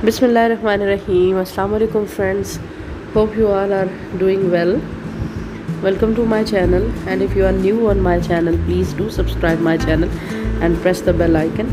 Bismillahirrahmanirrahim. Assalamu alaikum friends. Hope you all are doing well. Welcome to my channel, and if you are new on my channel, please do subscribe my channel and press the bell icon.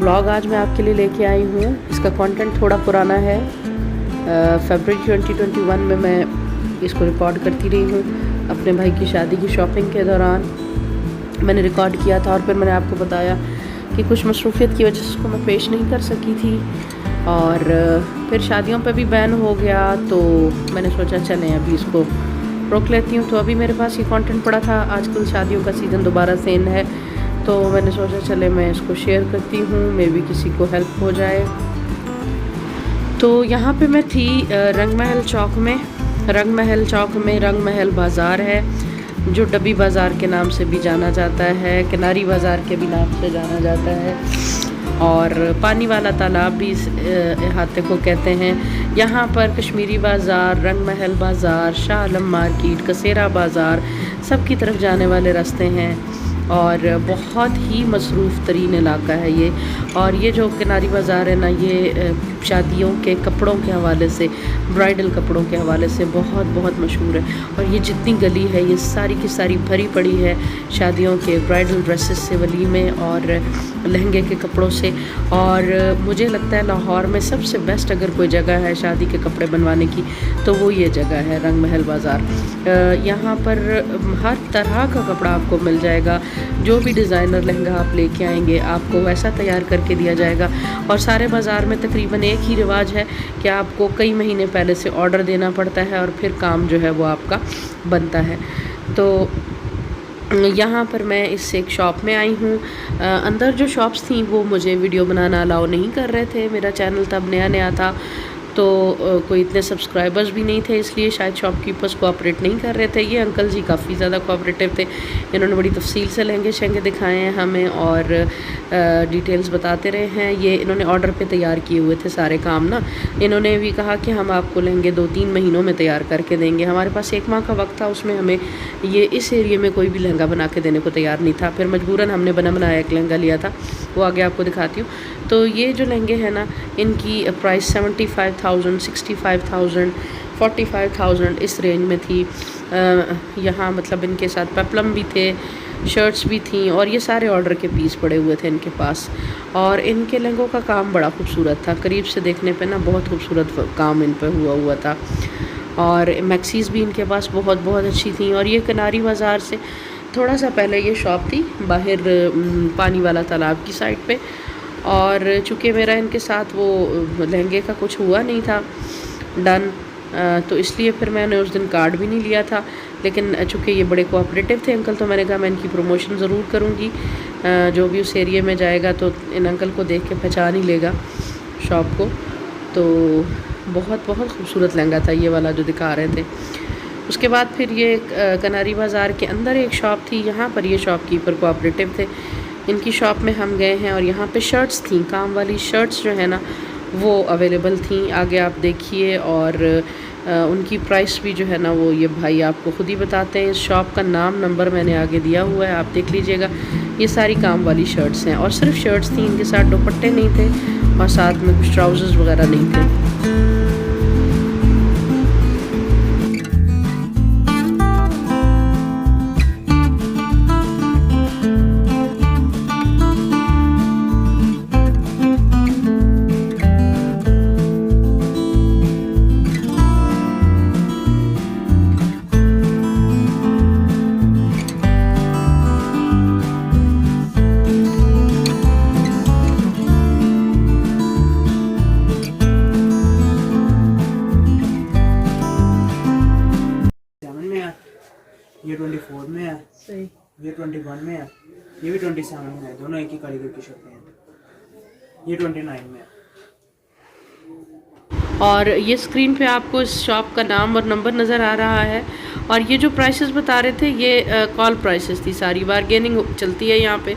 Blog आज मैं आपके लिए लेके आई हूँ इसका content थोड़ा पुराना है. फरवरी 2021 में मैं इसको रिकॉर्ड करती रही हूँ. अपने भाई की शादी की शॉपिंग के दौरान मैंने रिकॉर्ड किया था और फिर मैंने आपको बताया कि कुछ मसरूफियत की वजह से उसको मैं पेश नहीं कर सकी थी और फिर शादियों पे भी बैन हो गया. तो मैंने सोचा चलें अभी इसको रोक लेती हूँ. तो अभी मेरे पास ये कंटेंट पड़ा था. आजकल शादियों का सीज़न दोबारा से इन है, तो मैंने सोचा चले मैं इसको शेयर करती हूँ, मे भी किसी को हेल्प हो जाए. तो यहाँ पे मैं थी रंग महल चौक में. रंग महल बाज़ार है जो डब्बी बाज़ार के नाम से भी जाना जाता है, किनारी बाज़ार के भी नाम से जाना जाता है और पानी वाला तालाब भी इस अहाते को कहते हैं. यहाँ पर कश्मीरी बाज़ार, रंग महल बाज़ार, शाह आलम मार्केट, कसेरा बाज़ार सब की तरफ जाने वाले रास्ते हैं और बहुत ही मसरूफ़ तरीन इलाका है ये. और ये जो किनारी बाज़ार है ना, ये शादियों के कपड़ों के हवाले से, ब्राइडल कपड़ों के हवाले से बहुत बहुत मशहूर है. और ये जितनी गली है ये सारी की सारी भरी पड़ी है शादियों के ब्राइडल ड्रेसेस से, वलीमे और लहंगे के कपड़ों से. और मुझे लगता है लाहौर में सबसे बेस्ट अगर कोई जगह है शादी के कपड़े बनवाने की तो वो ये जगह है रंग महल बाज़ार. यहाँ पर हर तरह का कपड़ा आपको मिल जाएगा. जो भी डिज़ाइनर लहंगा आप लेके आएंगे आपको वैसा तैयार करके दिया जाएगा. और सारे बाज़ार में तकरीबन एक ही रिवाज है कि आपको कई महीने पहले से ऑर्डर देना पड़ता है और फिर काम जो है वो आपका बनता है. तो यहाँ पर मैं इस एक शॉप में आई हूँ. अंदर जो शॉप्स थी वो मुझे वीडियो बनाना अलाउ नहीं कर रहे थे. मेरा चैनल तब नया नया था तो कोई इतने सब्सक्राइबर्स भी नहीं थे, इसलिए शायद शॉपकीपर्स कोऑपरेट नहीं कर रहे थे. ये अंकल जी काफ़ी ज़्यादा कोऑपरेटिव थे. इन्होंने बड़ी तफसील से लहंगे शहंगे दिखाए हैं हमें और डिटेल्स बताते रहे हैं. ये इन्होंने ऑर्डर पे तैयार किए हुए थे सारे काम ना. इन्होंने भी कहा कि हम आपको लहंगे 2-3 महीनों में तैयार करके देंगे. हमारे पास 1 माह का वक्त था, उसमें हमें ये इस एरिए में कोई भी लहंगा बना के देने को तैयार नहीं था. फिर मजबूरन हमने बना बनाया एक लहंगा लिया था, वो आगे आपको दिखाती हूँ. तो ये जो लहंगे हैं ना, इनकी प्राइस 75,000, 65,000, 45,000 इस रेंज में थी. यहाँ मतलब इनके साथ पेप्लम भी थे, शर्ट्स भी थी और ये सारे ऑर्डर के पीस पड़े हुए थे इनके पास. और इनके लहंगों का काम बड़ा खूबसूरत था. करीब से देखने पे ना बहुत खूबसूरत काम इन पर हुआ था. और मैक्सीज़ भी इनके पास बहुत बहुत अच्छी थी. और ये किनारी बाज़ार से थोड़ा सा पहले ये शॉप थी बाहर पानी वाला तालाब की साइड पे. और चूँकि मेरा इनके साथ वो लहंगे का कुछ हुआ नहीं था डन, तो इसलिए फिर मैंने उस दिन कार्ड भी नहीं लिया था. लेकिन चूँकि ये बड़े कोऑपरेटिव थे अंकल, तो मैंने कहा मैं इनकी प्रमोशन ज़रूर करूँगी. जो भी उस एरिया में जाएगा तो इन अंकल को देख के पहचान ही लेगा शॉप को. तो बहुत बहुत खूबसूरत लहंगा था ये वाला जो दिखा रहे थे. उसके बाद फिर ये किनारी बाज़ार के अंदर एक शॉप थी. यहाँ पर ये शॉपकीपर कोऑपरेटिव थे. इनकी शॉप में हम गए हैं और यहाँ पे शर्ट्स थी, काम वाली शर्ट्स जो है ना वो अवेलेबल थी. आगे आप देखिए. और उनकी प्राइस भी जो है ना वो ये भाई आपको ख़ुद ही बताते हैं. इस शॉप का नाम नंबर मैंने आगे दिया हुआ है, आप देख लीजिएगा. ये सारी काम वाली शर्ट्स हैं और सिर्फ शर्ट्स थी, इनके साथ दुपट्टे नहीं थे और साथ में कुछ ट्राउज़र्स वगैरह नहीं थे. ये 24 में है, सही. ये 21 में है, ये भी 27 में है. दोनों एक ही कारीगर की शर्टें हैं. ये 29 में है. और ये स्क्रीन पे आपको इस शॉप का नाम और नंबर नज़र आ रहा है. और ये जो प्राइसेस बता रहे थे ये कॉल प्राइसेस थी सारी. बारगेनिंग चलती है यहाँ पे